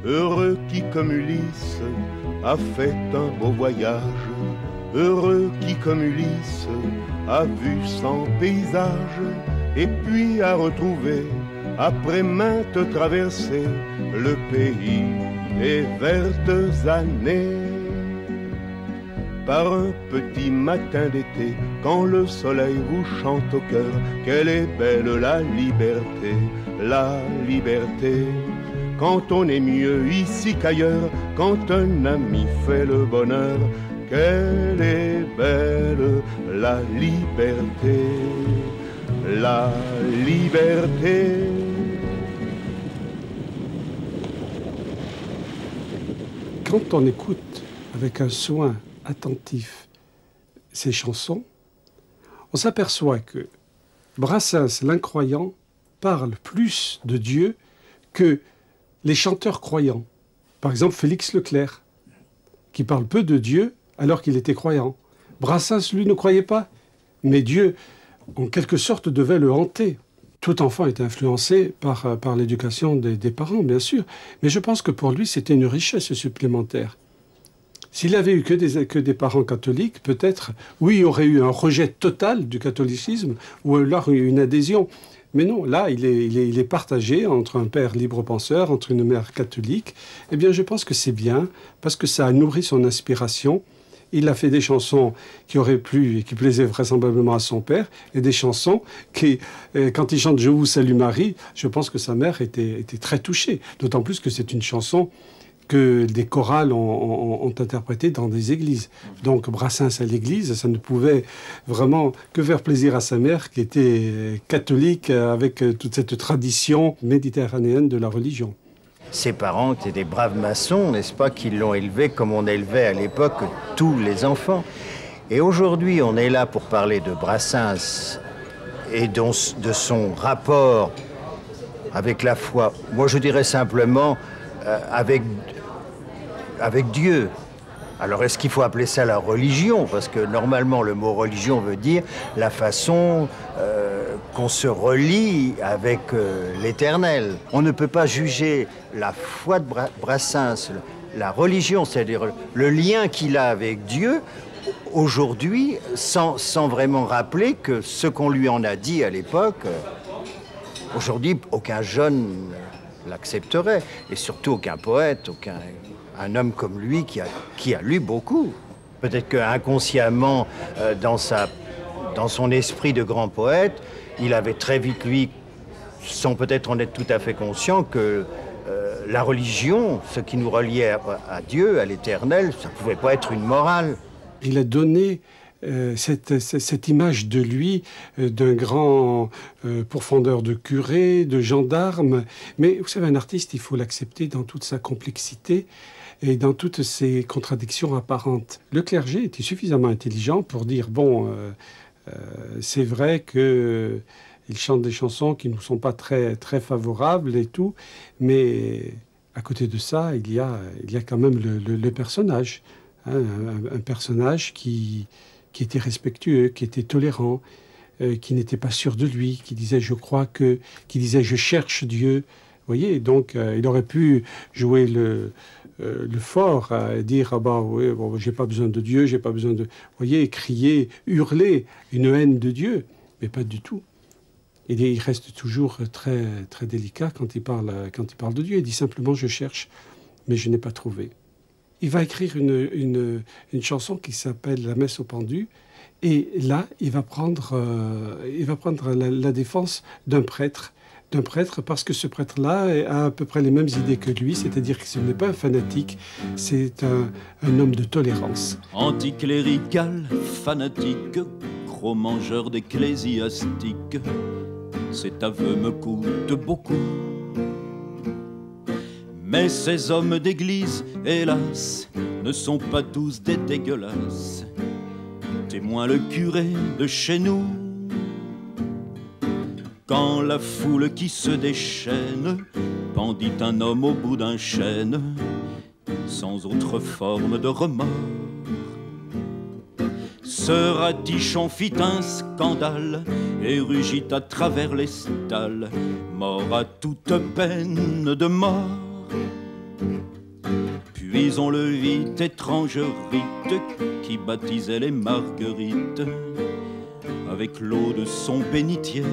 Heureux qui, comme Ulysse, a fait un beau voyage. Heureux qui, comme Ulysse, a vu 100 paysages, et puis a retrouvé, après maintes traversées, le pays des vertes années. Par un petit matin d'été, quand le soleil vous chante au cœur, quelle est belle la liberté, la liberté. Quand on est mieux ici qu'ailleurs, quand un ami fait le bonheur, quelle est belle la liberté, la liberté. Quand on écoute avec un soin attentif ces chansons, on s'aperçoit que Brassens, l'incroyant, parle plus de Dieu que les chanteurs croyants. Par exemple, Félix Leclerc, qui parle peu de Dieu alors qu'il était croyant. Brassens, lui, ne croyait pas. Mais Dieu, en quelque sorte, devait le hanter. Tout enfant est influencé par l'éducation des parents, bien sûr. Mais je pense que pour lui, c'était une richesse supplémentaire. S'il avait eu que des parents catholiques, peut-être, oui, il y aurait eu un rejet total du catholicisme, ou alors une adhésion. Mais non, là, il est partagé entre un père libre-penseur, entre une mère catholique. Eh bien, je pense que c'est bien, parce que ça a nourri son inspiration. Il a fait des chansons qui auraient plu et qui plaisaient vraisemblablement à son père, et des chansons qui, quand il chante « Je vous salue Marie », je pense que sa mère était très touchée. D'autant plus que c'est une chanson que des chorales ont interprété dans des églises. Donc Brassens à l'église, ça ne pouvait vraiment que faire plaisir à sa mère, qui était catholique, avec toute cette tradition méditerranéenne de la religion. Ses parents étaient des braves maçons, n'est-ce pas, qui l'ont élevé comme on élevait à l'époque tous les enfants. Et aujourd'hui, on est là pour parler de Brassens et de son rapport avec la foi. Moi, je dirais simplement avec Dieu. Alors, est-ce qu'il faut appeler ça la religion? Parce que normalement, le mot religion veut dire la façon qu'on se relie avec l'Éternel. On ne peut pas juger la foi de Brassens, la religion, c'est-à-dire le lien qu'il a avec Dieu, aujourd'hui, sans vraiment rappeler que ce qu'on lui en a dit à l'époque, aujourd'hui, aucun jeune l'accepterait, et surtout aucun poète, un homme comme lui qui a lu beaucoup. Peut-être qu'inconsciemment, dans son esprit de grand poète, il avait très vite, lui, sans peut-être en être tout à fait conscient, que la religion, ce qui nous reliait à Dieu, à l'Éternel, ça ne pouvait pas être une morale. Il a donné cette image de lui, d'un grand pourfendeur de curés, de gendarmes. Mais vous savez, un artiste, il faut l'accepter dans toute sa complexité et dans toutes ses contradictions apparentes. Le clergé était suffisamment intelligent pour dire, bon, c'est vrai qu'il chante des chansons qui ne nous sont pas très, très favorables et tout, mais à côté de ça, il y a quand même le personnage, hein, un personnage qui était respectueux, qui était tolérant, qui n'était pas sûr de lui, qui disait « je crois que », qui disait « je cherche Dieu ». Vous voyez, donc il aurait pu jouer le fort, dire « ah bah oui, bon, j'ai pas besoin de Dieu, j'ai pas besoin de… » Vous voyez, crier, hurler une haine de Dieu, mais pas du tout. Il reste toujours très, très délicat quand il parle de Dieu. Il dit simplement « je cherche, mais je n'ai pas trouvé ». Il va écrire une chanson qui s'appelle « La messe au pendu ». Et là, il va prendre la défense d'un prêtre parce que ce prêtre-là a à peu près les mêmes idées que lui, c'est-à-dire que ce n'est pas un fanatique, c'est un homme de tolérance. Anticlérical, fanatique, gros mangeur d'ecclésiastique, cet aveu me coûte beaucoup. Mais ces hommes d'église, hélas, ne sont pas tous des dégueulasses. Témoin le curé de chez nous. Quand la foule qui se déchaîne pendit un homme au bout d'un chêne, sans autre forme de remords. Ce ratichon fit un scandale et rugit à travers les stalles, mort à toute peine de mort. Puis on le vit, étrange rite qui baptisait les marguerites avec l'eau de son bénitier,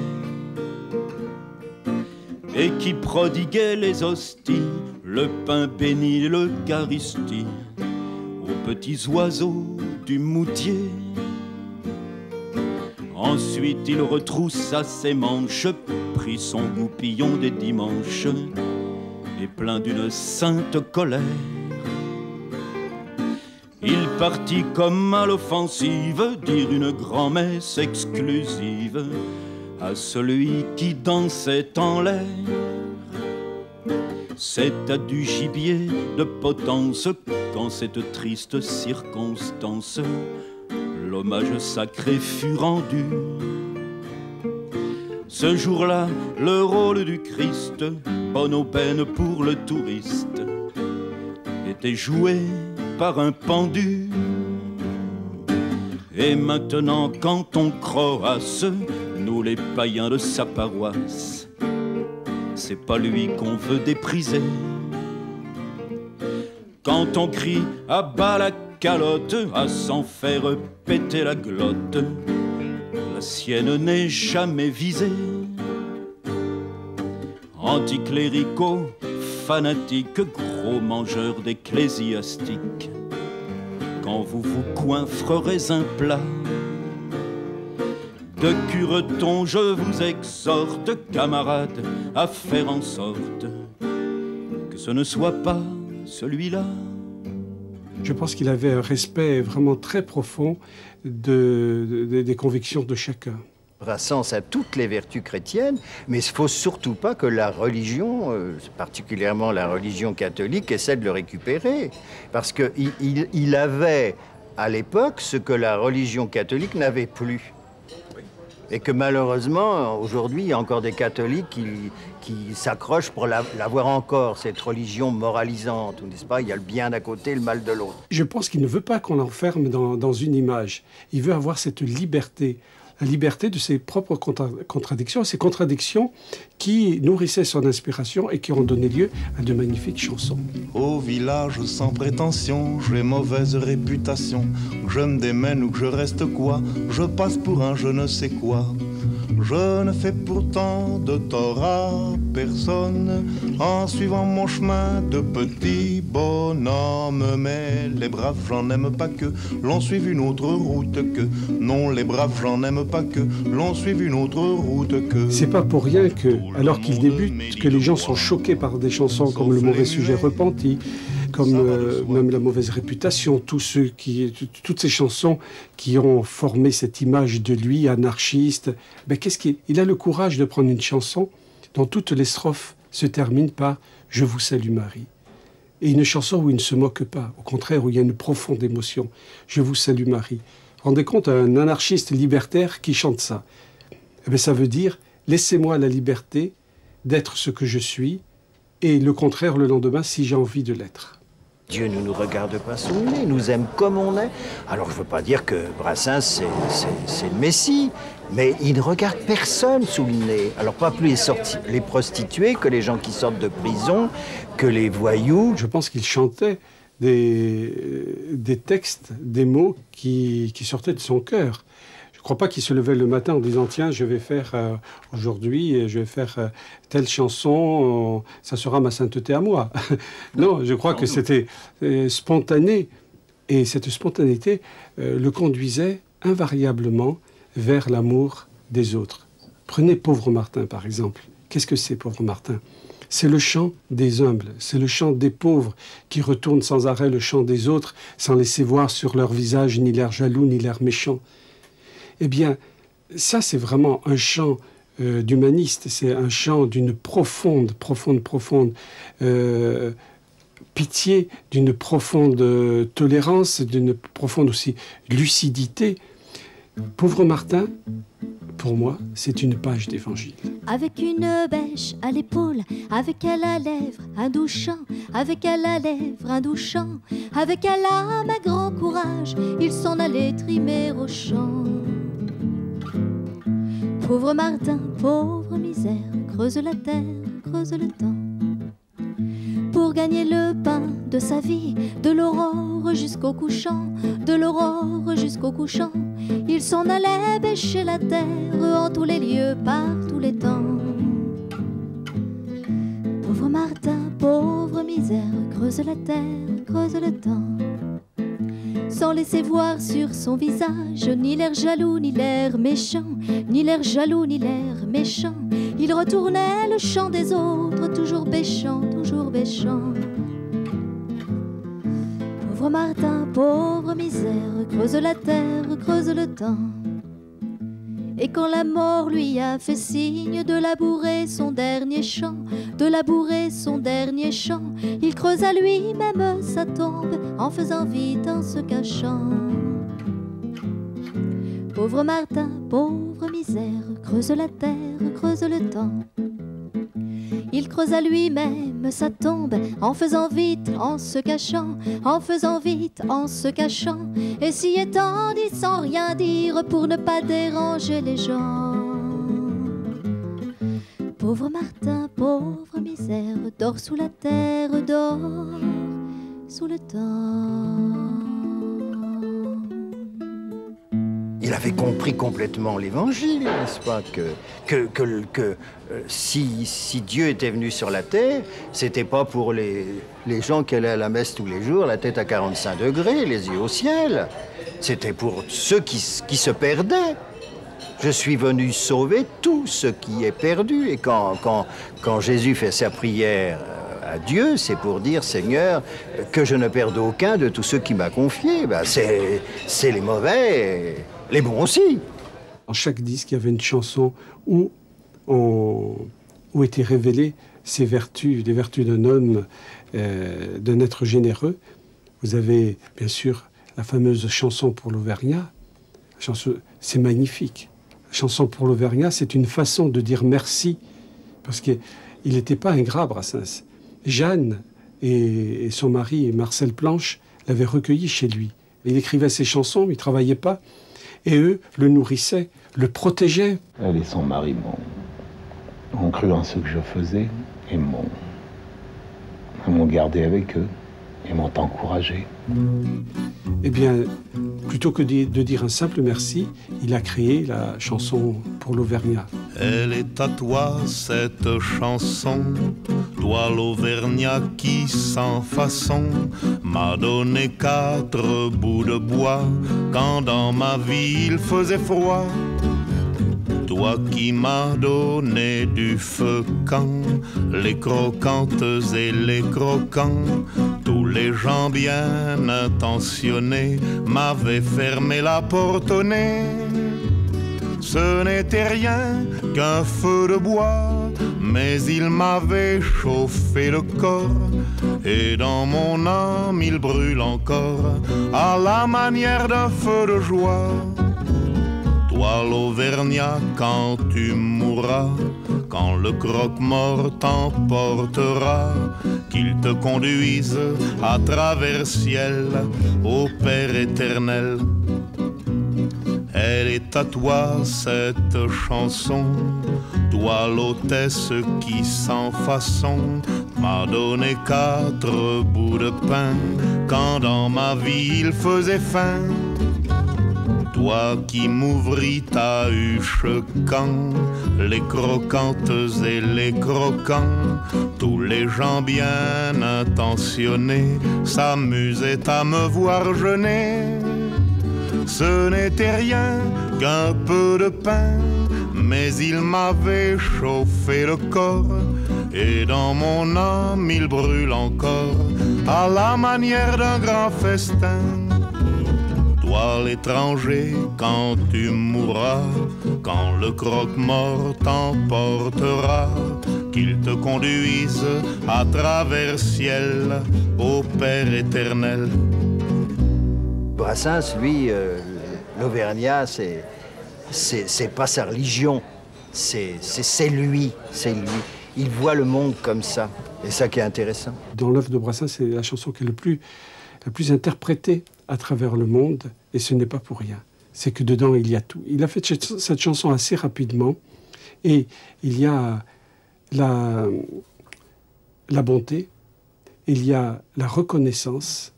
et qui prodiguait les hosties, le pain béni et l'Eucharistie aux petits oiseaux du moutier. Ensuite il retroussa ses manches, prit son goupillon des dimanches, et plein d'une sainte colère, il partit comme à l'offensive dire une grand-messe exclusive à celui qui dansait en l'air. C'est à du gibier de potence qu'en cette triste circonstance l'hommage sacré fut rendu. Ce jour-là, le rôle du Christ, bonne aubaine pour le touriste, était joué par un pendu. Et maintenant, quand on croasse, nous les païens de sa paroisse, c'est pas lui qu'on veut dépriser. Quand on crie à bas la calotte, à s'en faire péter la glotte, la sienne n'est jamais visée. Anticléricaux, fanatiques, gros mangeurs d'ecclésiastiques, quand vous vous coinfrerez un plat de cureton, je vous exhorte, camarades, à faire en sorte que ce ne soit pas celui-là. Je pense qu'il avait un respect vraiment très profond des convictions de chacun. Brassens a toutes les vertus chrétiennes, mais il ne faut surtout pas que la religion, particulièrement la religion catholique, essaie de le récupérer. Parce qu'il avait, à l'époque, ce que la religion catholique n'avait plus. Et que malheureusement, aujourd'hui, il y a encore des catholiques qui s'accrochent pour l'avoir encore, cette religion moralisante, n'est-ce pas? Il y a le bien d'un côté et le mal de l'autre. Je pense qu'il ne veut pas qu'on l'enferme dans une image. Il veut avoir cette liberté. La liberté de ses propres contradictions, ces contradictions qui nourrissaient son inspiration et qui ont donné lieu à de magnifiques chansons. Au village sans prétention, j'ai mauvaise réputation. Que je me démène ou que je reste quoi, je passe pour un je ne sais quoi. Je ne fais pourtant de tort à personne en suivant mon chemin de petit bonhomme. Mais les braves, j'en aime pas que l'on suive une autre route que. Non, les braves, j'en aime pas que l'on suive une autre route que. C'est pas pour rien que, alors qu'il débute, que les gens sont choqués par des chansons comme Le mauvais sujet repenti, comme même La mauvaise réputation, toutes ces chansons qui ont formé cette image de lui, anarchiste. Ben, il a le courage de prendre une chanson dont toutes les strophes se terminent par « Je vous salue Marie ». Et une chanson où il ne se moque pas, au contraire, où il y a une profonde émotion. « Je vous salue Marie ». Rendez compte, un anarchiste libertaire qui chante ça. Eh bien, ça veut dire « Laissez-moi la liberté d'être ce que je suis et le contraire le lendemain si j'ai envie de l'être ». Dieu ne nous regarde pas sous le nez, nous aime comme on est. Alors je ne veux pas dire que Brassens, c'est le Messie, mais il ne regarde personne sous le nez. Alors pas plus les prostituées que les gens qui sortent de prison, que les voyous. Je pense qu'il chantait des textes, des mots qui sortaient de son cœur. Je ne crois pas qu'il se levait le matin en disant « Tiens, je vais faire aujourd'hui, je vais faire telle chanson, ça sera ma sainteté à moi. » Non, je crois que c'était spontané. Et cette spontanéité le conduisait invariablement vers l'amour des autres. Prenez Pauvre Martin, par exemple. Qu'est-ce que c'est, Pauvre Martin? C'est le chant des humbles, c'est le chant des pauvres qui retournent sans arrêt le chant des autres sans laisser voir sur leur visage ni l'air jaloux ni l'air méchant. Eh bien, ça, c'est vraiment un chant d'humaniste, c'est un chant d'une profonde pitié, d'une profonde tolérance, d'une profonde aussi lucidité. Pauvre Martin, pour moi, c'est une page d'évangile. Avec une bêche à l'épaule, avec à la lèvre un doux chant, avec à la lèvre un doux chant, avec à l'âme un grand courage, il s'en allait trimer au champ. Pauvre Martin, pauvre misère, creuse la terre, creuse le temps. pour gagner le pain de sa vie, de l'aurore jusqu'au couchant, de l'aurore jusqu'au couchant. Il s'en allait bêcher la terre en tous les lieux, par tous les temps. Pauvre Martin, pauvre misère, creuse la terre, creuse le temps, sans laisser voir sur son visage ni l'air jaloux, ni l'air méchant, ni l'air jaloux, ni l'air méchant. Il retournait le chant des autres, toujours bêchant, toujours bêchant. Pauvre Martin, pauvre misère, creuse la terre, creuse le temps. Et quand la mort lui a fait signe de labourer son dernier champ, de labourer son dernier champ, il creusa lui-même sa tombe en faisant vite, en se cachant. Pauvre Martin, pauvre misère, creuse la terre, creuse le temps. Il creusa lui-même sa tombe en faisant vite, en se cachant, en faisant vite, en se cachant, et s'y étendit sans rien dire pour ne pas déranger les gens. Pauvre Martin, pauvre misère, dors sous la terre, dors sous le temps. Il avait compris complètement l'évangile, n'est-ce pas, que si Dieu était venu sur la terre, c'était pas pour les gens qui allaient à la messe tous les jours, la tête à 45 degrés, les yeux au ciel. C'était pour ceux qui se perdaient. Je suis venu sauver tout ce qui est perdu. Et quand Jésus fait sa prière à Dieu, c'est pour dire, Seigneur, que je ne perde aucun de tous ceux qui m'a confié. Ben, c'est les mauvais, les bons aussi. En chaque disque, il y avait une chanson où étaient révélées ces vertus, les vertus d'un homme, d'un être généreux. Vous avez, bien sûr, la fameuse chanson pour l'Auvergnat. C'est magnifique. La chanson pour l'Auvergnat, c'est une façon de dire merci, parce qu'il n'était pas ingrat, Brassens. Jeanne et son mari, Marcel Planche, l'avaient recueilli chez lui. Il écrivait ses chansons, mais il ne travaillait pas. Et eux le nourrissaient, le protégeaient. Elle et son mari ont cru en ce que je faisais et m'ont gardé avec eux et m'ont encouragé. Eh bien, plutôt que de dire un simple merci, il a créé la chanson pour l'Auvergnat. Elle est à toi cette chanson, toi l'Auvergnat qui sans façon m'a donné 4 bouts de bois quand dans ma vie il faisait froid. Toi qui m'as donné du feu quand les croquantes et les croquants, tous les gens bien intentionnés m'avaient fermé la porte au nez. Ce n'était rien qu'un feu de bois, mais il m'avait chauffé le corps, et dans mon âme il brûle encore à la manière d'un feu de joie. Toi l'Auvergnat, quand tu mourras, quand le croque-mort t'emportera, qu'il te conduise à travers ciel au Père éternel. Elle est à toi cette chanson, toi l'hôtesse qui sans façon m'a donné 4 bouts de pain quand dans ma vie il faisait faim. Toi qui m'ouvris ta huche quand les croquantes et les croquants, tous les gens bien intentionnés s'amusaient à me voir jeûner. Ce n'était rien qu'un peu de pain, mais il m'avait chauffé le corps, et dans mon âme il brûle encore à la manière d'un grand festin. Toi l'étranger, quand tu mourras, quand le croque-mort t'emportera, qu'il te conduise à travers ciel au Père éternel. Brassens, lui, l'Auvergnat, c'est pas sa religion, c'est lui, c'est lui. Il voit le monde comme ça, et ça qui est intéressant. Dans l'œuvre de Brassens, c'est la chanson qui est la plus interprétée à travers le monde, et ce n'est pas pour rien. C'est que dedans, il y a tout. Il a fait cette chanson assez rapidement, et il y a la bonté, il y a la reconnaissance,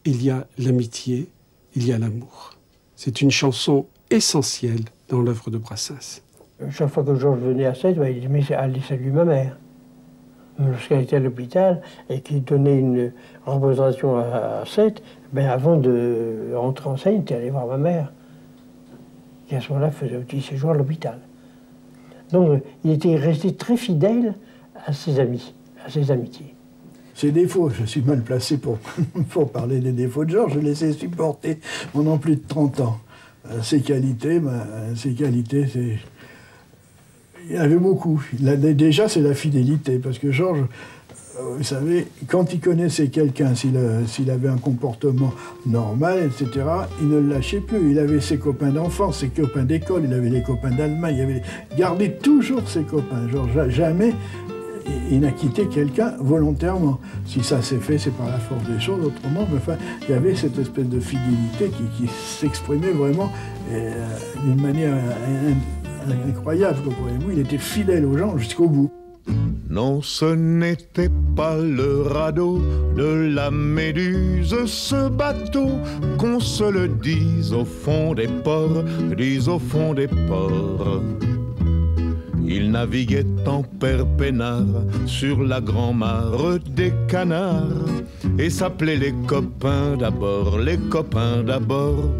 il y a l'amitié, il y a l'amour. C'est une chanson essentielle dans l'œuvre de Brassens. Chaque fois que Georges venait à Sète, il disait « mais allez saluer ma mère ». Lorsqu'elle était à l'hôpital et qu'il donnait une représentation à Sète, avant de rentrer en scène, il était allé voir ma mère, qui à ce moment-là faisait un petit séjour à l'hôpital. Donc il était resté très fidèle à ses amis, à ses amitiés. Ses défauts, je suis mal placé pour parler des défauts de Georges, je l'ai laissé supporter pendant plus de 30 ans. Ses qualités, c'est... Il y en avait beaucoup. Déjà, c'est la fidélité, parce que Georges, vous savez, quand il connaissait quelqu'un, s'il avait un comportement normal, etc., il ne le lâchait plus. Il avait ses copains d'enfance, ses copains d'école, il avait les copains d'Allemagne, il gardait toujours ses copains. Georges, jamais il n'a quitté quelqu'un volontairement. Si ça s'est fait, c'est par la force des choses, autrement, mais enfin, il y avait cette espèce de fidélité qui s'exprimait vraiment d'une manière incroyable, comprenez-vous. Il était fidèle aux gens jusqu'au bout. Non, ce n'était pas le radeau de la Méduse, ce bateau, qu'on se le dise au fond des ports, dise au fond des ports. Il naviguait en père peinard sur la grand-mare des canards et s'appelait les copains d'abord, les copains d'abord.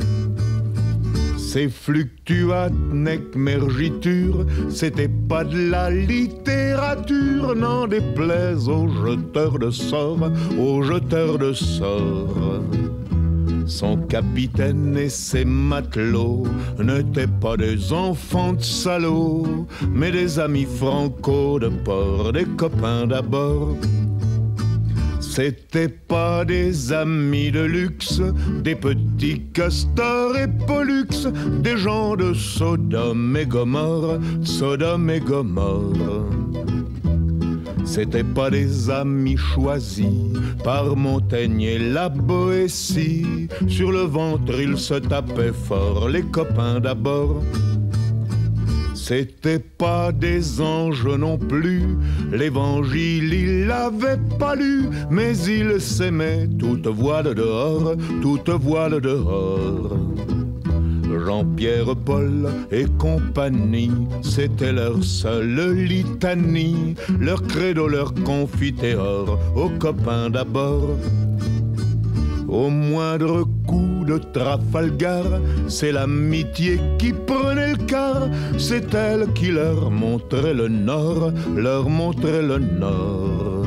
Ces fluctuat nec mergiture, c'était pas de la littérature, n'en déplaise aux jeteurs de sorts, aux jeteurs de sorts. Son capitaine et ses matelots n'étaient pas des enfants de salauds, mais des amis franco de port, des copains d'abord. C'étaient pas des amis de luxe, des petits castors et pollux, des gens de Sodome et Gomorre, Sodome et Gomorre. C'étaient pas des amis choisis par Montaigne et la Boétie. Sur le ventre ils se tapaient fort, les copains d'abord. C'étaient pas des anges non plus, l'évangile il l'avait pas lu, mais ils s'aimaient toute voile dehors, toute voile dehors. Jean-Pierre, Paul et compagnie, c'était leur seule litanie, leur credo, leur confiteor, aux copains d'abord. Au moindre coup de Trafalgar, c'est l'amitié qui prenait le quart, c'est elle qui leur montrait le nord, leur montrait le nord.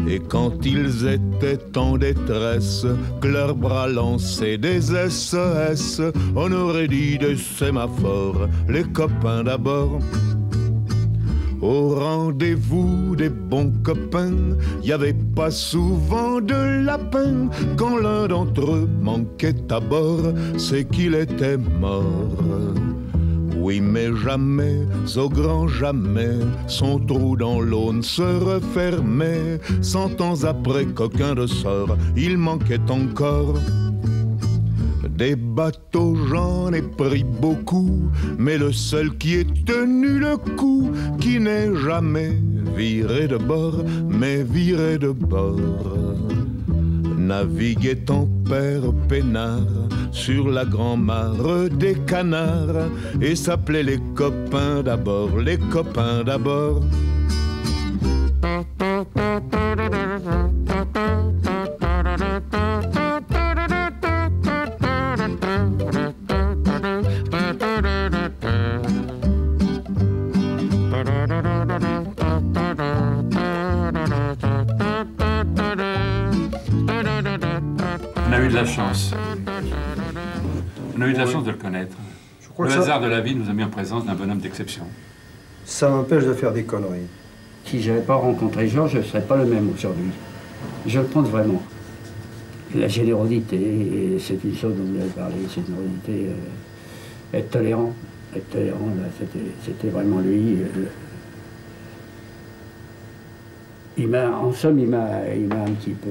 Et quand ils étaient en détresse, que leurs bras lançaient des SES, on aurait dit des sémaphores, les copains d'abord. Au rendez-vous des bons copains, y avait pas souvent de lapin. Quand l'un d'entre eux manquait à bord, c'est qu'il était mort. Oui, mais jamais, au grand jamais, son trou dans l'Aune se refermait. 100 ans après qu'aucun de sort, il manquait encore. Des bateaux, j'en ai pris beaucoup, mais le seul qui ait tenu le coup, qui n'est jamais viré de bord, mais viré de bord. Naviguait en père peinard sur la grand-mare des canards et s'appelait les copains d'abord, les copains d'abord. On a eu de la chance. On a eu de la chance de le connaître. Le hasard de la vie nous a mis en présence d'un bonhomme d'exception. Ça m'empêche de faire des conneries. Si je n'avais pas rencontré Georges, je ne serais pas le même aujourd'hui. Je le pense vraiment. La générosité, c'est une chose dont vous avez parlé, cette générosité, être tolérant, c'était vraiment lui. En somme, il m'a un petit peu,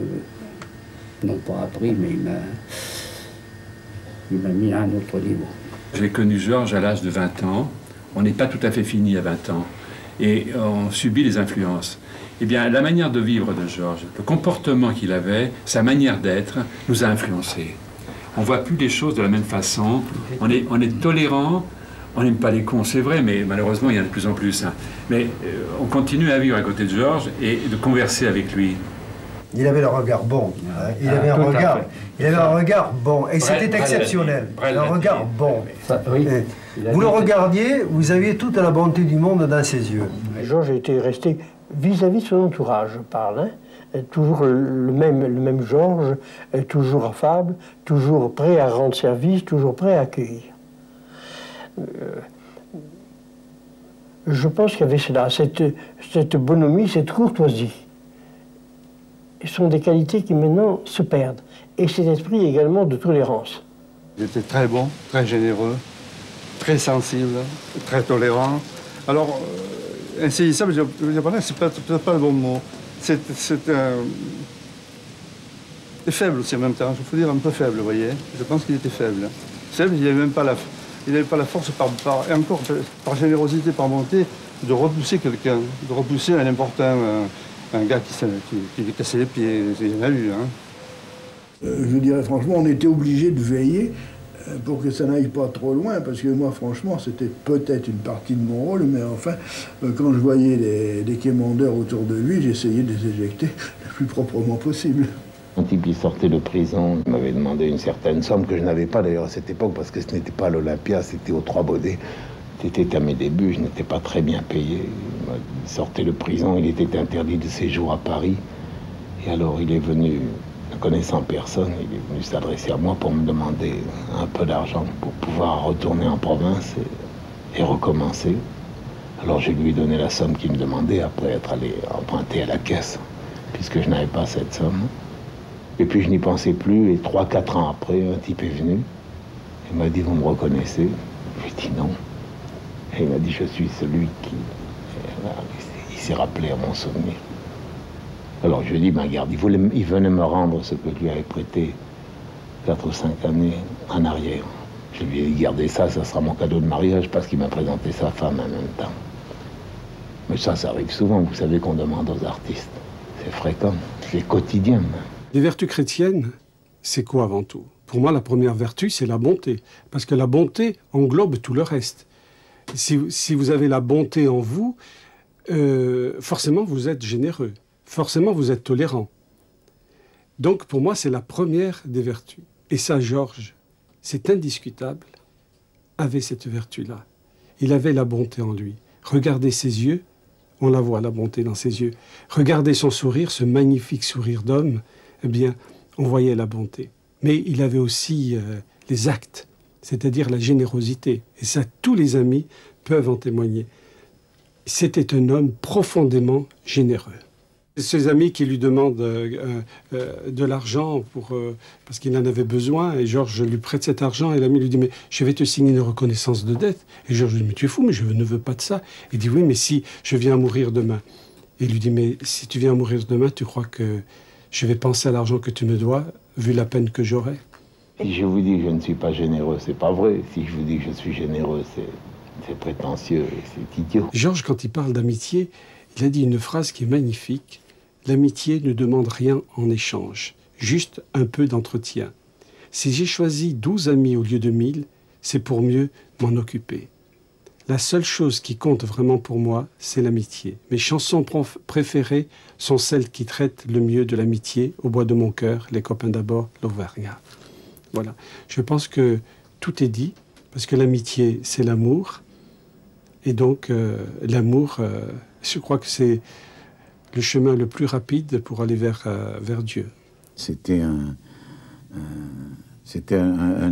non pas appris, mais il m'a mis à un autre niveau. J'ai connu Georges à l'âge de 20 ans. On n'est pas tout à fait fini à 20 ans. Et on subit les influences. eh bien, la manière de vivre de Georges, le comportement qu'il avait, sa manière d'être, nous a influencés. On ne voit plus les choses de la même façon. On est tolérant. On n'aime pas les cons, c'est vrai, mais malheureusement, il y en a de plus en plus. Hein. Mais on continue à vivre à côté de Georges et de converser avec lui. Il avait le regard bon. Hein. Il avait un regard bon. Et c'était exceptionnel. Un regard bon. Ça, oui. Vous le regardiez, vous aviez toute la bonté du monde dans ses yeux. Georges était resté vis-à-vis de son entourage, je parle. Hein. Toujours le même Georges, toujours affable, toujours prêt à rendre service, toujours prêt à accueillir. Je pense qu'il y avait cela, cette bonhomie, cette courtoisie. Ce sont des qualités qui maintenant se perdent. Et cet esprit également de tolérance. Il était très bon, très généreux, très sensible, très tolérant. Alors, insaisissable, c'est peut-être pas le bon mot. C'est faible aussi en même temps, il faut dire un peu faible, vous voyez. Je pense qu'il était faible. Faible, il n'avait même pas la force, et encore par générosité, par bonté, de repousser quelqu'un, de repousser à n'importe un gars qui lui cassait les pieds. Il y en a eu. Hein. Je dirais franchement, on était obligé de veiller pour que ça n'aille pas trop loin, parce que moi, franchement, c'était peut-être une partie de mon rôle, mais enfin, quand je voyais des quémandeurs autour de lui, j'essayais de les éjecter le plus proprement possible. Quand il sortait de prison, il m'avait demandé une certaine somme que je n'avais pas d'ailleurs à cette époque, parce que ce n'était pas l'Olympia, c'était aux Trois Baudets. C'était à mes débuts, je n'étais pas très bien payé. Il sortait de prison, il était interdit de séjour à Paris. Et alors il est venu, ne connaissant personne, il est venu s'adresser à moi pour me demander un peu d'argent pour pouvoir retourner en province et recommencer. Alors je lui ai donné la somme qu'il me demandait après être allé emprunter à la caisse, puisque je n'avais pas cette somme. Et puis je n'y pensais plus, et 3-4 ans après, un type est venu. Il m'a dit, vous me reconnaissez? J'ai dit non. Et il m'a dit, je suis celui qui... Il s'est rappelé à mon souvenir. Alors je lui ai dit, ben garde, il venait me rendre ce que je lui avais prêté 4 ou 5 années en arrière. Je lui ai dit, gardez ça, ça sera mon cadeau de mariage, parce qu'il m'a présenté sa femme en même temps. Mais ça arrive souvent, vous savez qu'on demande aux artistes. C'est fréquent, c'est quotidien. Les vertus chrétiennes, c'est quoi avant tout? Pour moi, la première vertu, c'est la bonté. Parce que la bonté englobe tout le reste. Si vous avez la bonté en vous, forcément, vous êtes généreux. Forcément, vous êtes tolérant. Donc, pour moi, c'est la première des vertus. Et ça, Georges, c'est indiscutable, avait cette vertu-là. Il avait la bonté en lui. Regardez ses yeux, on la voit, la bonté dans ses yeux. Regardez son sourire, ce magnifique sourire d'homme, eh bien, on voyait la bonté. Mais il avait aussi les actes, c'est-à-dire la générosité. Et ça, tous les amis peuvent en témoigner. C'était un homme profondément généreux. Ses amis qui lui demandent de l'argent parce qu'il en avait besoin, et Georges lui prête cet argent, et l'ami lui dit, mais je vais te signer une reconnaissance de dette. Et Georges lui dit, mais tu es fou, mais je ne veux pas de ça. Il dit, oui, mais si je viens à mourir demain. Et il lui dit, mais si tu viens à mourir demain, tu crois que je vais penser à l'argent que tu me dois, vu la peine que j'aurai? Si je vous dis que je ne suis pas généreux, c'est pas vrai. Si je vous dis que je suis généreux, c'est prétentieux, c'est idiot. Georges, quand il parle d'amitié, il a dit une phrase qui est magnifique. L'amitié ne demande rien en échange, juste un peu d'entretien. Si j'ai choisi 12 amis au lieu de 1000, c'est pour mieux m'en occuper. La seule chose qui compte vraiment pour moi, c'est l'amitié. Mes chansons préférées sont celles qui traitent le mieux de l'amitié, Au bois de mon cœur, Les copains d'abord, l'Auvergnat. Voilà. Je pense que tout est dit, parce que l'amitié, c'est l'amour. Et donc, l'amour, je crois que c'est le chemin le plus rapide pour aller vers Dieu. C'était un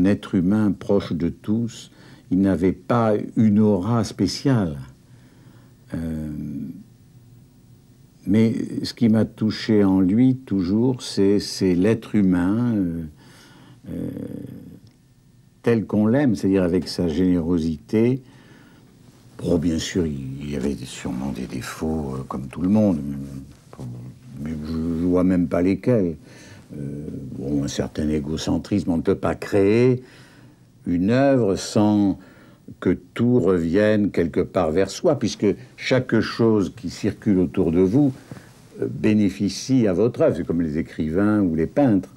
être humain proche de tous. Il n'avait pas une aura spéciale. Mais ce qui m'a touché en lui, toujours, c'est l'être humain tel qu'on l'aime, c'est-à-dire avec sa générosité. Bon, bien sûr, il y avait sûrement des défauts, comme tout le monde, mais je ne vois même pas lesquels. Bon, un certain égocentrisme, on ne peut pas créer une œuvre sans que tout revienne quelque part vers soi, puisque chaque chose qui circule autour de vous bénéficie à votre œuvre. C'est comme les écrivains ou les peintres.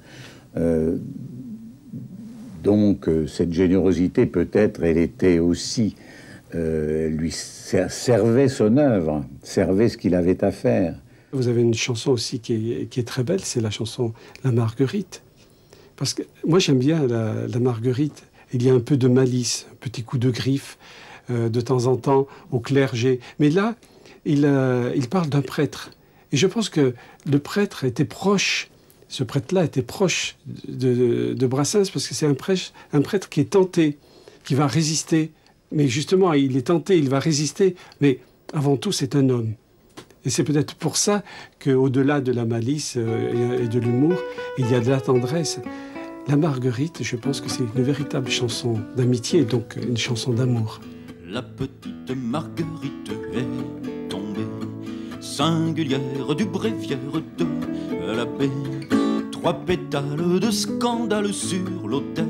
Donc, cette générosité, peut-être, elle était aussi... lui servait son œuvre, servait ce qu'il avait à faire. Vous avez une chanson aussi qui est très belle, c'est la chanson La Marguerite. Parce que moi, j'aime bien la Marguerite. Il y a un peu de malice, un petit coup de griffe, de temps en temps, au clergé. Mais là, il parle d'un prêtre. Et je pense que le prêtre était proche, ce prêtre-là était proche de Brassens, parce que c'est un prêtre qui est tenté, qui va résister. Mais justement, il est tenté, il va résister. Mais avant tout, c'est un homme. Et c'est peut-être pour ça qu'au-delà de la malice et de l'humour, il y a de la tendresse. La Marguerite, je pense que c'est une véritable chanson d'amitié, donc une chanson d'amour. La petite Marguerite est tombée, singulière du bréviaire de l'abbé. 3 pétales de scandale sur l'autel.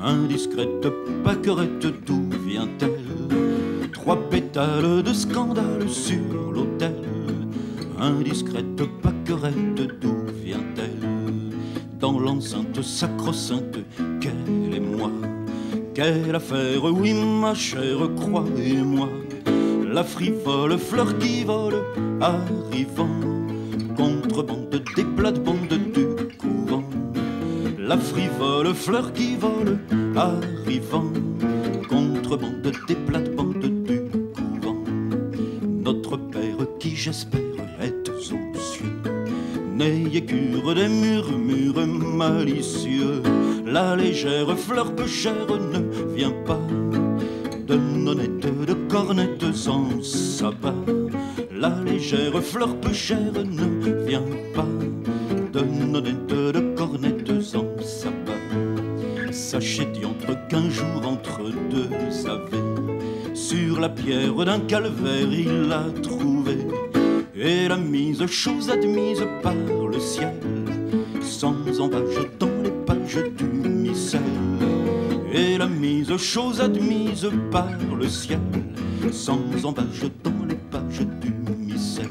Indiscrète paquerette, d'où vient-elle? 3 pétales de scandale sur l'autel. Indiscrète paquerette, d'où vient-elle? Dans l'enceinte sacro-sainte, quelle est moi? Quelle affaire, oui ma chère, croyez-moi. La frivole fleur qui vole, arrivant, contrebande des plates-bandes du couvent. La frivole fleur qui vole, arrivant, contrebande des plates-bandes du couvent. Notre Père qui j'espère est aux cieux, n'ayez cure des murmures malicieux. La légère fleur peu chère ne vient pas de nonnettes, de cornettes en sabbat. La légère fleur peu chère ne vient pas de nonnettes, de cornettes en sabbat. Sachez diantre qu'un jour entre 2 avets, sur la pierre d'un calvaire il l'a trouvé, et l'a mise chose admise par le ciel, sans embâche dans les pages du missel. Et la mise chose admise par le ciel, sans embâche dans les pages du missel.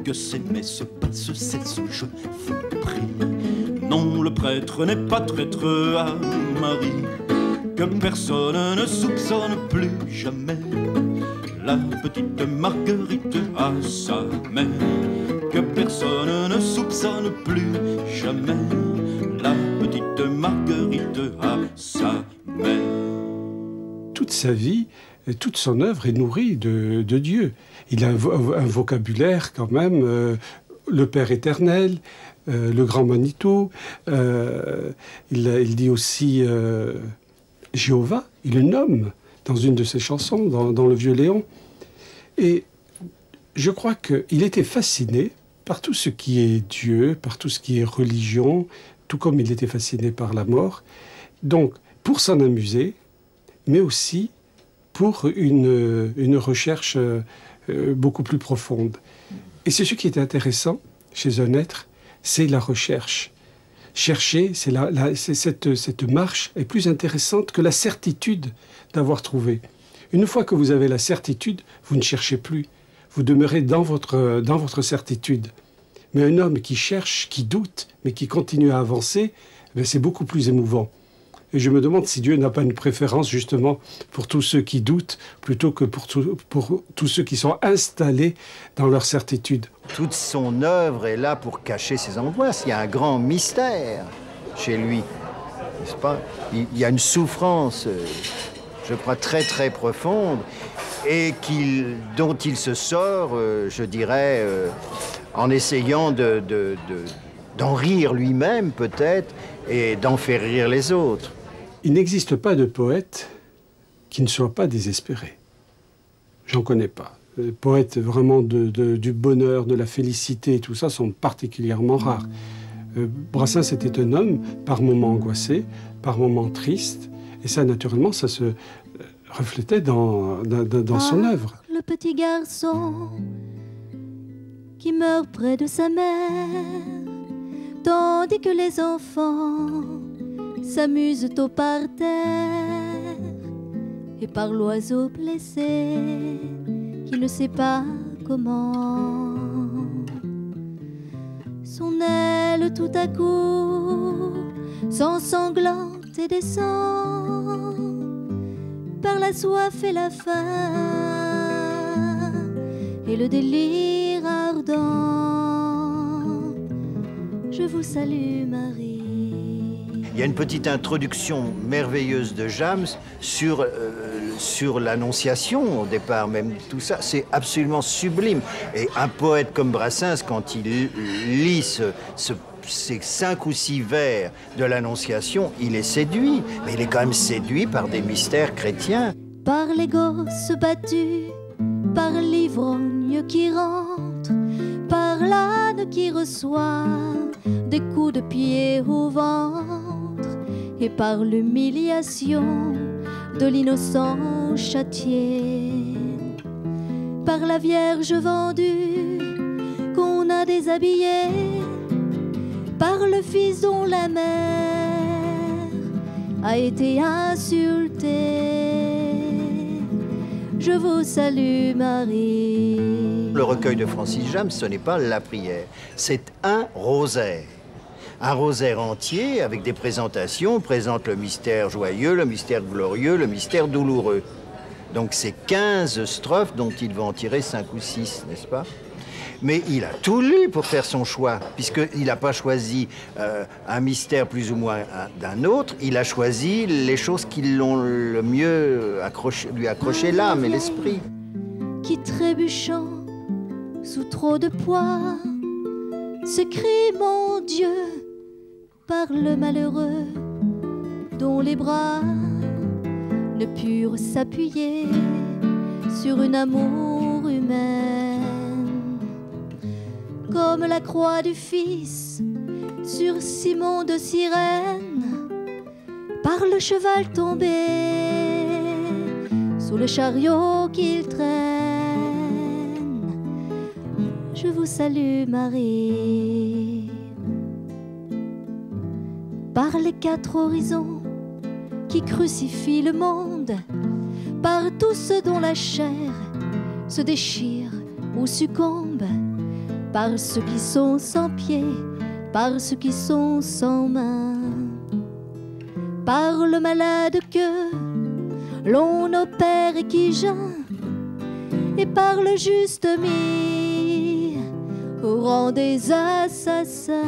Que ces messes passent, cesse, je vous prie. Non, le prêtre n'est pas traître à Marie, que personne ne soupçonne plus jamais la petite Marguerite à sa mère. Que personne ne soupçonne plus jamais la petite Marguerite à sa mère. Toute sa vie, toute son œuvre est nourrie de Dieu. Il a un vocabulaire quand même, le Père éternel, le grand Manitou, il dit aussi Jéhovah, il le nomme dans une de ses chansons, dans Le Vieux Léon. Et je crois qu'il était fasciné par tout ce qui est Dieu, par tout ce qui est religion, tout comme il était fasciné par la mort. Donc, pour s'en amuser, mais aussi pour une recherche beaucoup plus profonde. Et c'est ce qui est intéressant chez un être, c'est la recherche. Chercher, cette marche est plus intéressante que la certitude d'avoir trouvé. Une fois que vous avez la certitude, vous ne cherchez plus. Vous demeurez dans votre certitude. Mais un homme qui cherche, qui doute, mais qui continue à avancer, c'est beaucoup plus émouvant. Et je me demande si Dieu n'a pas une préférence justement pour tous ceux qui doutent, plutôt que pour tous ceux qui sont installés dans leur certitude. Toute son œuvre est là pour cacher ses angoisses. Il y a un grand mystère chez lui, n'est-ce pas? Il y a une souffrance, je crois, très très profonde, et dont il se sort, je dirais, en essayant d'en rire lui-même peut-être, et d'en faire rire les autres. Il n'existe pas de poète qui ne soit pas désespéré. J'en connais pas. Les poètes vraiment du bonheur, de la félicité et tout ça sont particulièrement rares. Brassens était un homme par moments angoissé, par moments triste, et ça naturellement ça se reflétait dans son œuvre. Le petit garçon qui meurt près de sa mère, tandis que les enfants s'amusent au parterre, et par l'oiseau blessé qui ne sait pas comment. son aile tout à coup s'ensanglante et descend par la soif et la faim et le délire ardent. Je vous salue, Marie. Il y a une petite introduction merveilleuse de James sur l'Annonciation, au départ, même tout ça. C'est absolument sublime. Et un poète comme Brassens, quand il lit ces 5 ou 6 vers de l'Annonciation, il est séduit. Mais il est quand même séduit par des mystères chrétiens. Par les gosses battus, par l'ivrogne qui rentre, par l'âne qui reçoit des coups de pied au ventre, et par l'humiliation de l'innocent châtié, par la Vierge vendue qu'on a déshabillée, par le fils dont la mère a été insultée. Je vous salue, Marie. Le recueil de Francis James, ce n'est pas la prière, c'est un rosaire. Un rosaire entier avec des présentations, présente le mystère joyeux, le mystère glorieux, le mystère douloureux. Donc c'est 15 strophes dont il va en tirer 5 ou 6, n'est-ce pas? Mais il a tout lu pour faire son choix, puisqu'il n'a pas choisi un mystère plus ou moins d'un autre, il a choisi les choses qui l'ont le mieux lui accroché l'âme et l'esprit. Qui trébuchant sous trop de poids se crie, mon Dieu, par le malheureux dont les bras ne purent s'appuyer sur un amour humain. Comme la croix du Fils sur Simon de Cyrène, par le cheval tombé sous le chariot qu'il traîne. Je vous salue, Marie. Par les 4 horizons qui crucifient le monde, par tous ceux dont la chair se déchire ou succombe, par ceux qui sont sans pieds, par ceux qui sont sans mains, par le malade que l'on opère et qui geint, et par le juste mis au rang des assassins.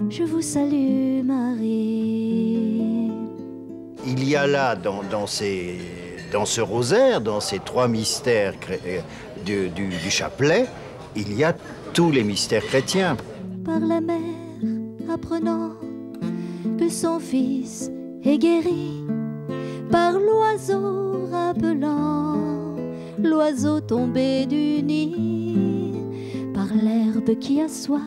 Je vous salue, Marie. Il y a là, dans ce rosaire, dans ces 3 mystères du chapelet, il y a tous les mystères chrétiens. Par la mère apprenant que son fils est guéri, par l'oiseau rappelant l'oiseau tombé du nid, par l'herbe qui a soif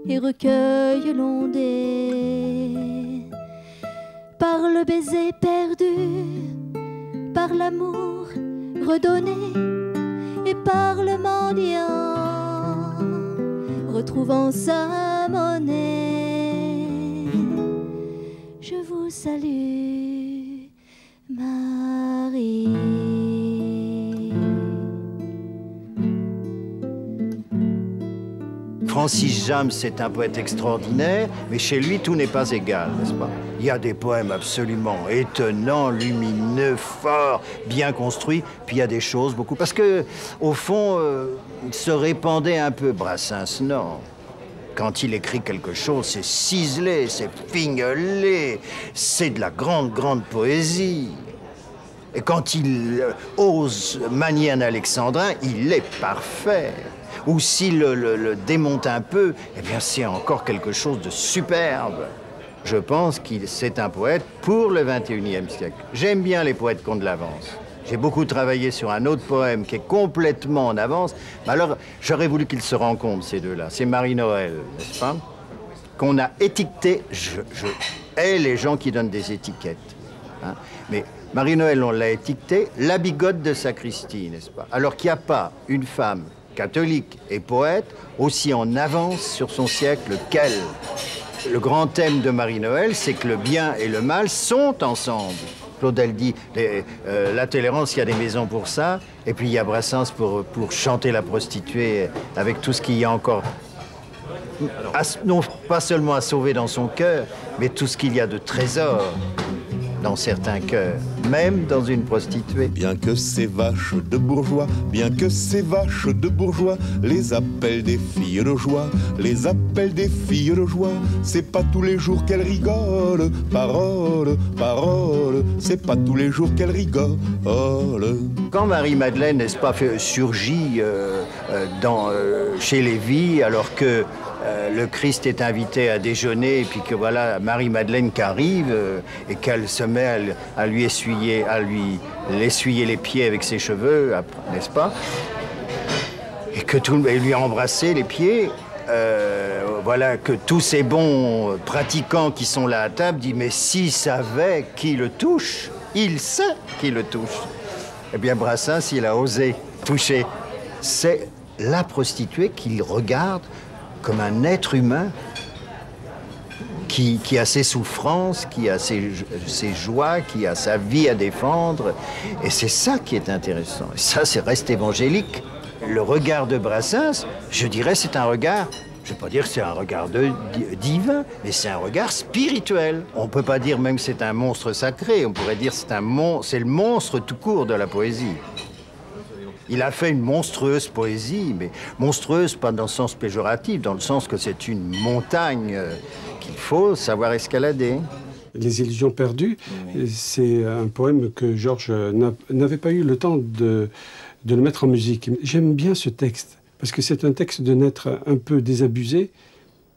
et recueille l'ondée, par le baiser perdu, par l'amour redonné, et par le mendiant retrouvant sa monnaie. Je vous salue, Marie. Francis James, c'est un poète extraordinaire, mais chez lui, tout n'est pas égal, n'est-ce pas? Il y a des poèmes absolument étonnants, lumineux, forts, bien construits, puis il y a des choses beaucoup... Parce que, au fond, il se répandait un peu. Brassens, non. Quand il écrit quelque chose, c'est ciselé, c'est fignolé, c'est de la grande, grande poésie. Et quand il ose manier un alexandrin, il est parfait. Ou s'il le démonte un peu, eh bien c'est encore quelque chose de superbe. Je pense qu'il c'est un poète pour le XXIe siècle. J'aime bien les poètes qui ont de l'avance. J'ai beaucoup travaillé sur un autre poème qui est complètement en avance. Mais alors, j'aurais voulu qu'ils se rencontrent, ces deux-là. C'est Marie-Noël, n'est-ce pas? Qu'on a étiqueté. Je hais les gens qui donnent des étiquettes. Hein? Mais Marie-Noël, on l'a étiquetée la bigote de sacristie, n'est-ce pas? Alors qu'il n'y a pas une femme catholique et poète aussi en avance sur son siècle qu'elle. Le grand thème de Marie-Noël, c'est que le bien et le mal sont ensemble. Claudel dit, la tolérance, il y a des maisons pour ça, et puis il y a Brassens pour chanter la prostituée avec tout ce qu'il y a encore, non pas seulement à sauver dans son cœur, mais tout ce qu'il y a de trésor dans certains cœurs, même dans une prostituée. Bien que ces vaches de bourgeois, bien que ces vaches de bourgeois, les appellent des filles de joie, les appellent des filles de joie, c'est pas tous les jours qu'elles rigolent, parole, parole, c'est pas tous les jours qu'elles rigolent. Quand Marie-Madeleine, n'est-ce pas, surgit chez Lévy, alors que le Christ est invité à déjeuner, et puis que voilà Marie-Madeleine qui arrive, et qu'elle se met à lui essuyer les pieds avec ses cheveux, n'est-ce pas? Et que et lui embrasser les pieds. Voilà, que tous ces bons pratiquants qui sont là à table disent, mais s'il savait qui le touche, il sait qui le touche. Eh bien, Brassens, il a osé toucher. C'est la prostituée qu'il regarde comme un être humain qui a ses souffrances, qui a ses joies, qui a sa vie à défendre. Et c'est ça qui est intéressant. Et ça, c'est reste évangélique. Le regard de Brassens, je dirais, c'est un regard, je ne vais pas dire que c'est un regard divin, mais c'est un regard spirituel. On ne peut pas dire même que c'est un monstre sacré, on pourrait dire que c'est le monstre tout court de la poésie. Il a fait une monstrueuse poésie, mais monstrueuse pas dans le sens péjoratif, dans le sens que c'est une montagne qu'il faut savoir escalader. Les illusions perdues, c'est un poème que Georges n'avait pas eu le temps de le mettre en musique. J'aime bien ce texte, parce que c'est un texte d'un être un peu désabusé,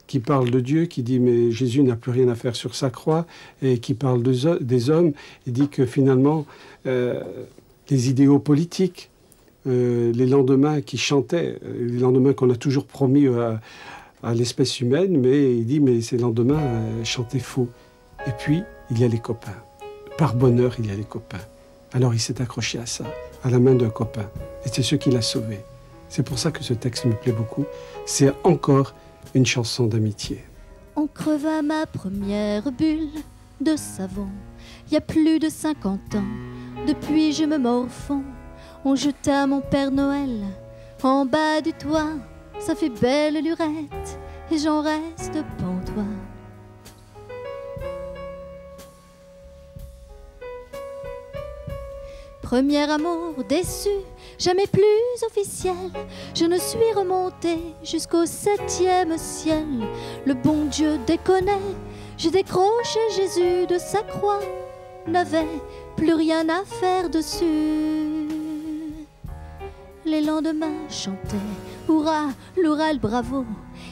qui parle de Dieu, qui dit « mais Jésus n'a plus rien à faire sur sa croix », et qui parle des hommes, et dit que finalement, les idéaux politiques, les lendemains qui chantaient, les lendemains qu'on a toujours promis à l'espèce humaine, mais il dit, mais ces lendemains chantaient faux. Et puis, il y a les copains. Par bonheur, il y a les copains. Alors il s'est accroché à ça, à la main d'un copain. Et c'est ce qui l'a sauvé. C'est pour ça que ce texte me plaît beaucoup. C'est encore une chanson d'amitié. On creva ma première bulle de savon. Il y a plus de 50 ans, depuis je me morfonds. On jeta mon Père Noël en bas du toit. Ça fait belle lurette et j'en reste pantois. Premier amour déçu, jamais plus officiel. Je ne suis remontée jusqu'au 7e ciel. Le bon Dieu déconnait, j'ai décroché Jésus de sa croix. N'avait plus rien à faire dessus. Les lendemains chantaient hurrah, l'Oural, bravo.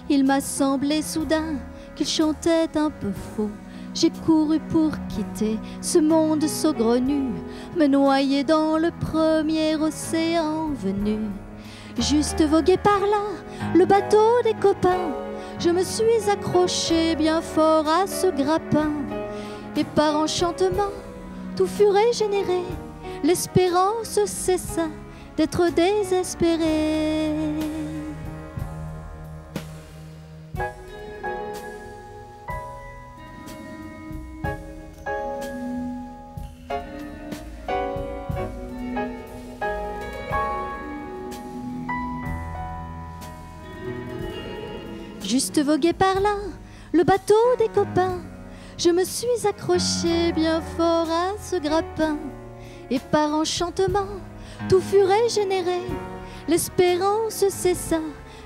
Il m'a semblé soudain qu'il chantait un peu faux. J'ai couru pour quitter ce monde saugrenu, me noyer dans le premier océan venu. Juste voguer par là, le bateau des copains. Je me suis accroché bien fort à ce grappin. Et par enchantement, tout fut régénéré. L'espérance cessa d'être désespéré. Juste voguer par là, le bateau des copains. Je me suis accroché bien fort à ce grappin. Et par enchantement, tout fut régénéré. L'espérance cessa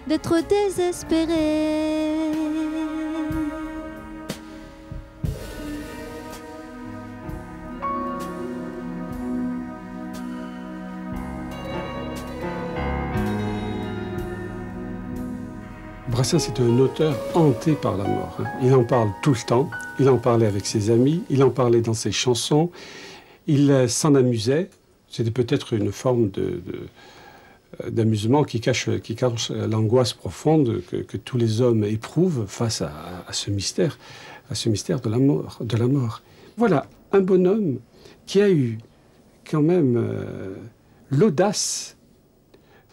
d'être désespérée. Brassens est un auteur hanté par la mort. Il en parle tout le temps, il en parlait avec ses amis, il en parlait dans ses chansons, il s'en amusait. C'était peut-être une forme d'amusement qui cache l'angoisse profonde que tous les hommes éprouvent face à ce mystère de la mort. Voilà, un bonhomme qui a eu quand même l'audace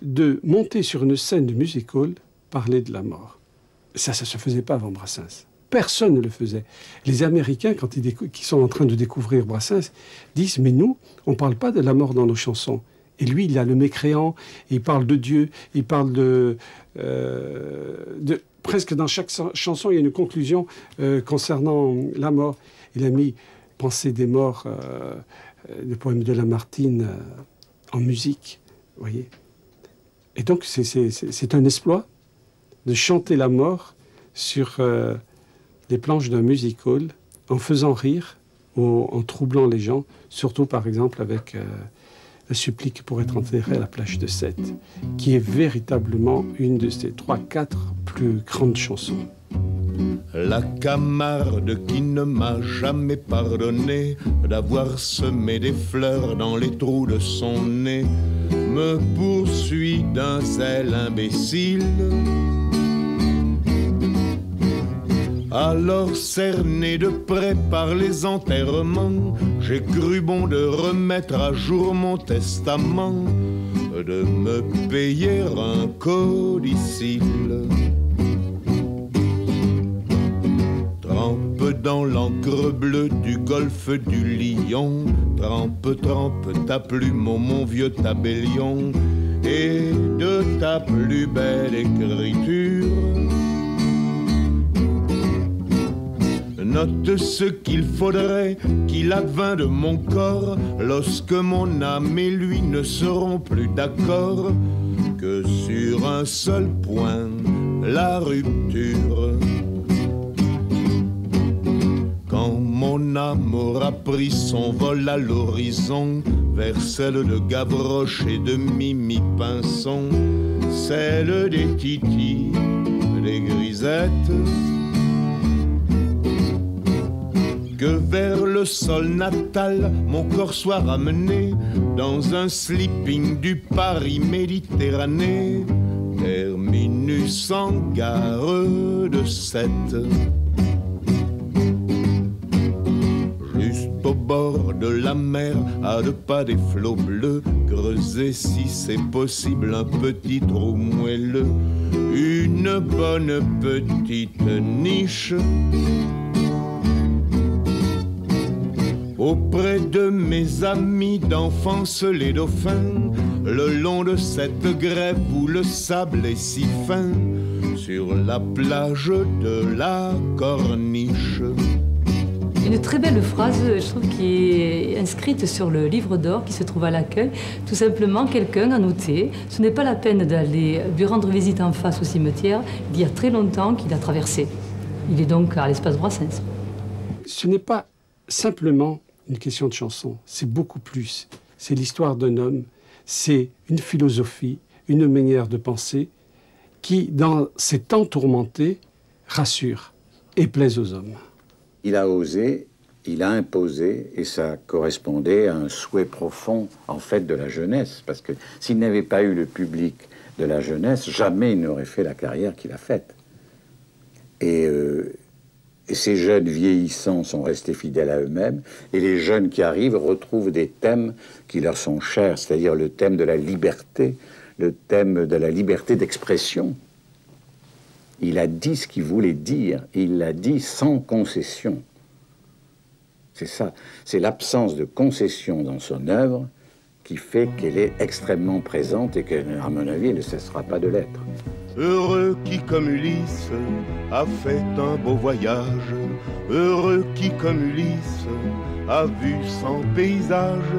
de monter sur une scène de music hall, parler de la mort. Ça se faisait pas avant Brassens. Personne ne le faisait. Les Américains, qui sont en train de découvrir Brassens, disent « Mais nous, on ne parle pas de la mort dans nos chansons. » Et lui, il a le mécréant, il parle de Dieu, il parle presque dans chaque chanson, il y a une conclusion concernant la mort. Il a mis « Pensée des morts », le poème de Lamartine en musique, vous voyez. Et donc, c'est un exploit de chanter la mort sur les planches d'un music hall, en faisant rire ou en troublant les gens, surtout par exemple avec la supplique pour être enterré à la plage de Sète, qui est véritablement une de ses 3-4 plus grandes chansons. La Camarde qui ne m'a jamais pardonné d'avoir semé des fleurs dans les trous de son nez me poursuit d'un zèle imbécile. Alors cerné de près par les enterrements, j'ai cru bon de remettre à jour mon testament, de me payer un codicille. Trempe dans l'encre bleue du golfe du Lion, trempe, trempe ta plume, ô mon vieux tabellion, et de ta plus belle écriture note ce qu'il faudrait qu'il advint de mon corps lorsque mon âme et lui ne seront plus d'accord que sur un seul point, la rupture. Quand mon âme aura pris son vol à l'horizon vers celle de Gavroche et de Mimi Pinson, celle des Titi, des Grisettes, que vers le sol natal mon corps soit ramené dans un sleeping du Paris Méditerranée, terminus en gare de Sète. Juste au bord de la mer, à 2 pas des flots bleus, creuser si c'est possible un petit trou moelleux, une bonne petite niche auprès de mes amis d'enfance les dauphins, le long de cette grève où le sable est si fin, sur la plage de la Corniche. Une très belle phrase, je trouve, qui est inscrite sur le livre d'or qui se trouve à l'accueil. Tout simplement, quelqu'un a noté, ce n'est pas la peine d'aller lui rendre visite en face au cimetière, il y a très longtemps qu'il a traversé. Il est donc à l'espace Brassens. Ce n'est pas simplement une question de chanson, c'est beaucoup plus. C'est l'histoire d'un homme, c'est une philosophie, une manière de penser qui, dans ces temps tourmentés, rassure et plaise aux hommes. Il a osé, il a imposé, et ça correspondait à un souhait profond, en fait, de la jeunesse. Parce que s'il n'avait pas eu le public de la jeunesse, jamais il n'aurait fait la carrière qu'il a faite. Et ces jeunes vieillissants sont restés fidèles à eux-mêmes, et les jeunes qui arrivent retrouvent des thèmes qui leur sont chers, c'est-à-dire le thème de la liberté, le thème de la liberté d'expression. Il a dit ce qu'il voulait dire, et il l'a dit sans concession. C'est ça, c'est l'absence de concession dans son œuvre qui fait qu'elle est extrêmement présente et qu'à mon avis, elle ne cessera pas de l'être. Heureux qui, comme Ulysse, a fait un beau voyage. Heureux qui, comme Ulysse, a vu 100 paysages.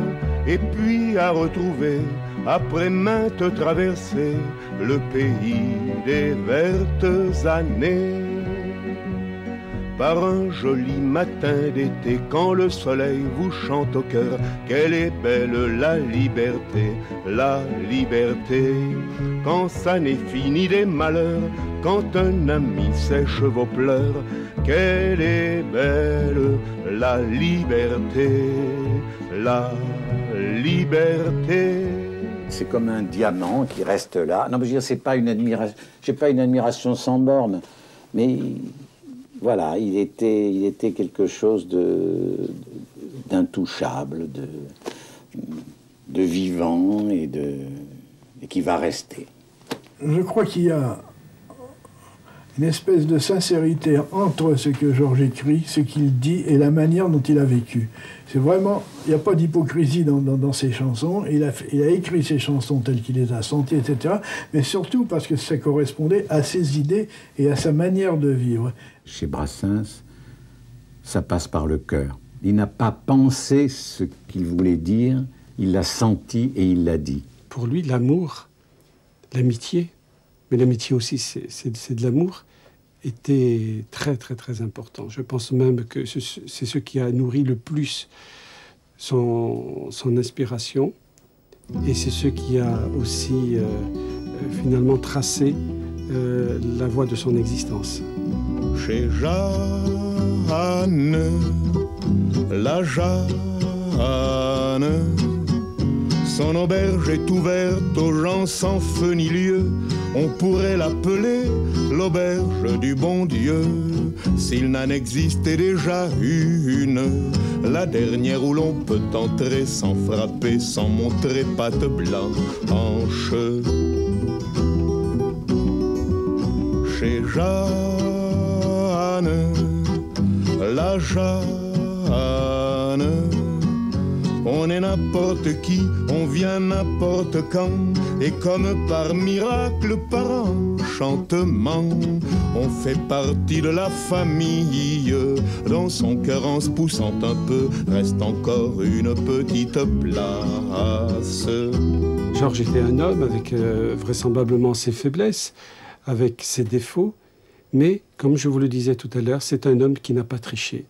Et puis a retrouvé, après maintes traversées, le pays des vertes années. Par un joli matin d'été, quand le soleil vous chante au cœur, quelle est belle la liberté, la liberté. Quand ça n'est fini des malheurs, quand un ami sèche vos pleurs, quelle est belle la liberté, la liberté. C'est comme un diamant qui reste là. Non, mais je veux dire, c'est pas une admiration, j'ai pas une admiration sans borne, mais voilà, il était quelque chose d'intouchable, de vivant et qui va rester. Je crois qu'il y a une espèce de sincérité entre ce que Georges écrit, ce qu'il dit et la manière dont il a vécu. C'est vraiment, il n'y a pas d'hypocrisie dans ses chansons. Il a écrit ses chansons telles qu'il les a senties, etc. Mais surtout parce que ça correspondait à ses idées et à sa manière de vivre. Chez Brassens, ça passe par le cœur. Il n'a pas pensé ce qu'il voulait dire, il l'a senti et il l'a dit. Pour lui, l'amour, l'amitié, mais l'amitié aussi, c'est de l'amour, était très, très, très important. Je pense même que c'est ce qui a nourri le plus son inspiration, et c'est ce qui a aussi finalement tracé la voie de son existence. Chez Jeanne, la Jeanne, son auberge est ouverte aux gens sans feu ni lieu. On pourrait l'appeler l'auberge du bon Dieu, s'il n'en existait déjà une, la dernière où l'on peut entrer sans frapper, sans montrer patte blanche. Chez Jeanne, la Jeanne, on est n'importe qui, on vient n'importe quand, et comme par miracle, par enchantement, on fait partie de la famille. Dans son cœur, en se poussant un peu, reste encore une petite place. Georges était un homme avec vraisemblablement ses faiblesses, avec ses défauts, mais comme je vous le disais tout à l'heure, c'est un homme qui n'a pas triché.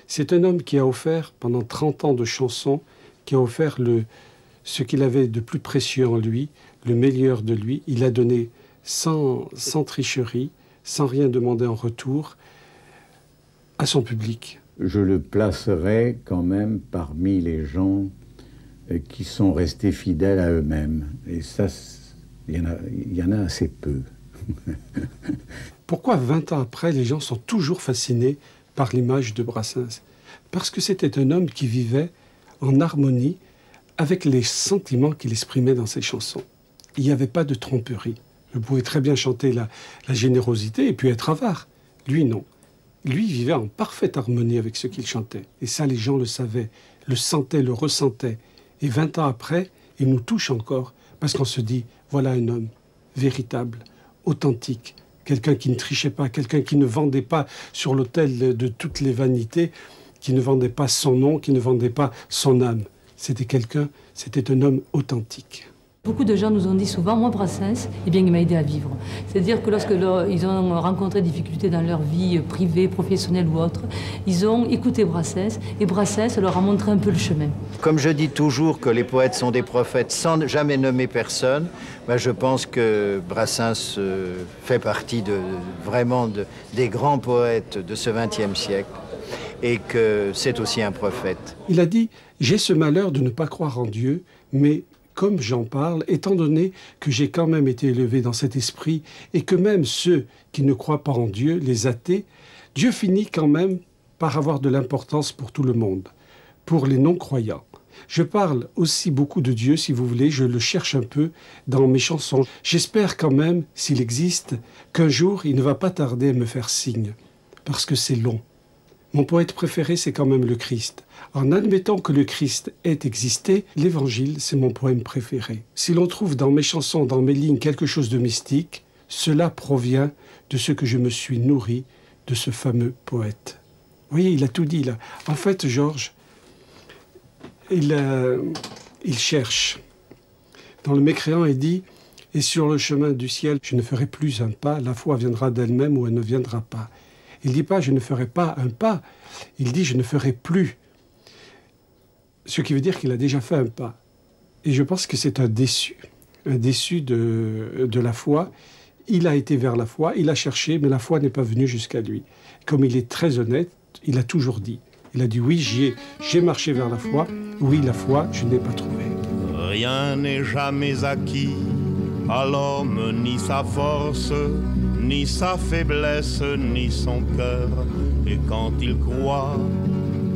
C'est un homme qui a offert pendant 30 ans de chansons, qui a offert ce qu'il avait de plus précieux en lui, le meilleur de lui. Il a donné sans tricherie, sans rien demander en retour, à son public. Je le placerai quand même parmi les gens qui sont restés fidèles à eux-mêmes. Et ça, il y en a assez peu. Pourquoi 20 ans après, les gens sont toujours fascinés par l'image de Brassens? Parce que c'était un homme qui vivait en harmonie avec les sentiments qu'il exprimait dans ses chansons. Il n'y avait pas de tromperie. Je pouvais très bien chanter la générosité et puis être avare. Lui, non. Lui vivait en parfaite harmonie avec ce qu'il chantait. Et ça, les gens le savaient, le sentaient, le ressentaient. Et 20 ans après, il nous touche encore parce qu'on se dit, voilà un homme véritable, authentique, quelqu'un qui ne trichait pas, quelqu'un qui ne vendait pas sur l'autel de toutes les vanités, qui ne vendait pas son nom, qui ne vendait pas son âme. C'était un homme authentique. Beaucoup de gens nous ont dit souvent, moi Brassens, eh bien, il m'a aidé à vivre. C'est-à-dire que lorsque ils ont rencontré des difficultés dans leur vie privée, professionnelle ou autre, ils ont écouté Brassens et Brassens leur a montré un peu le chemin. Comme je dis toujours que les poètes sont des prophètes sans jamais nommer personne, ben je pense que Brassens fait partie des grands poètes de ce XXe siècle et que c'est aussi un prophète. Il a dit « J'ai ce malheur de ne pas croire en Dieu, mais comme j'en parle, étant donné que j'ai quand même été élevé dans cet esprit et que même ceux qui ne croient pas en Dieu, les athées, Dieu finit quand même par avoir de l'importance pour tout le monde, pour les non-croyants. Je parle aussi beaucoup de Dieu, si vous voulez, je le cherche un peu dans mes chansons. J'espère quand même, s'il existe, qu'un jour il ne va pas tarder à me faire signe, parce que c'est long. Mon poète préféré, c'est quand même le Christ. En admettant que le Christ ait existé, l'Évangile, c'est mon poème préféré. Si l'on trouve dans mes chansons, dans mes lignes, quelque chose de mystique, cela provient de ce que je me suis nourri de ce fameux poète. Vous voyez, il a tout dit là. En fait, Georges, il cherche. Dans le Mécréant, il dit « Et sur le chemin du ciel, je ne ferai plus un pas, la foi viendra d'elle-même ou elle ne viendra pas. » Il ne dit pas « je ne ferai pas un pas », il dit « je ne ferai plus ». Ce qui veut dire qu'il a déjà fait un pas. Et je pense que c'est un déçu de la foi. Il a été vers la foi, il a cherché, mais la foi n'est pas venue jusqu'à lui. Comme il est très honnête, il a toujours dit. Il a dit « oui, j'ai marché vers la foi, oui, la foi, je ne l'ai pas trouvée ». Rien n'est jamais acquis à l'homme, ni sa force, ni sa faiblesse, ni son cœur. Et quand il croit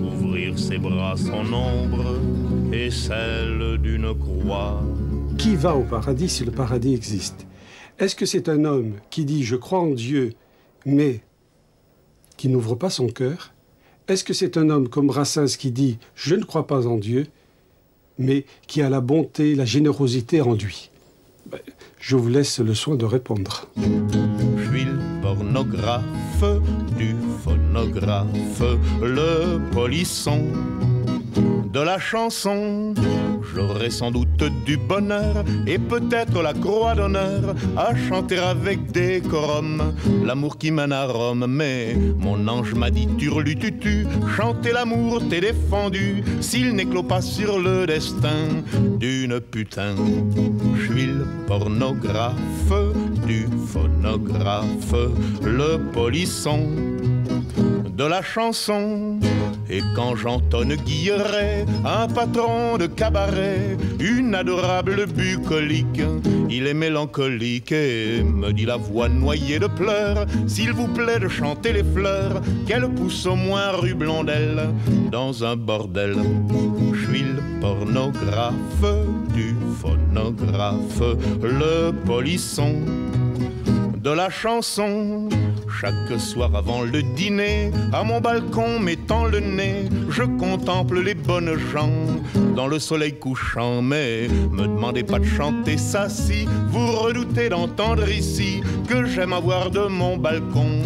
ouvrir ses bras, son ombre est celle d'une croix. Qui va au paradis si le paradis existe? Est-ce que c'est un homme qui dit « je crois en Dieu » mais qui n'ouvre pas son cœur? Est-ce que c'est un homme comme Brassens qui dit « Je ne crois pas en Dieu », mais qui a la bonté, la générosité en lui? Je vous laisse le soin de répondre. Je suis le pornographe du phonographe, le polisson de la chanson. J'aurai sans doute du bonheur et peut-être la croix d'honneur à chanter avec décorum l'amour qui mène à Rome. Mais mon ange m'a dit turlututu, chanter l'amour t'est défendu s'il n'éclot pas sur le destin d'une putain. Je suis le pornographe du phonographe, le polisson de la chanson. Et quand j'entonne Guilleret, un patron de cabaret, une adorable bucolique, il est mélancolique et me dit la voix noyée de pleurs, s'il vous plaît de chanter les fleurs, qu'elles poussent au moins rue Blondelle, dans un bordel. Je suis le pornographe du phonographe, le polisson de la chanson. Chaque soir avant le dîner, à mon balcon mettant le nez, je contemple les bonnes gens dans le soleil couchant. Mais me demandez pas de chanter ça si vous redoutez d'entendre ici que j'aime avoir de mon balcon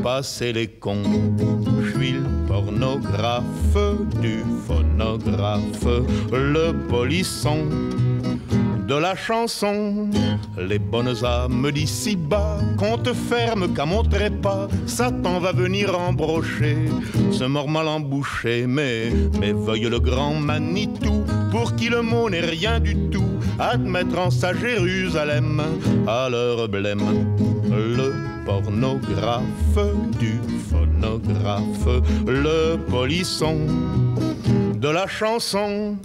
passer les cons. Je suis le pornographe du phonographe, le polisson de la chanson. Les bonnes âmes d'ici bas comptent ferme qu'à mon trépas Satan va venir embrocher ce mort mal embouché. Mais veuille le grand Manitou, pour qui le mot n'est rien du tout, admettre en sa Jérusalem à leur blême. Le pornographe du phonographe, le polisson de la chanson.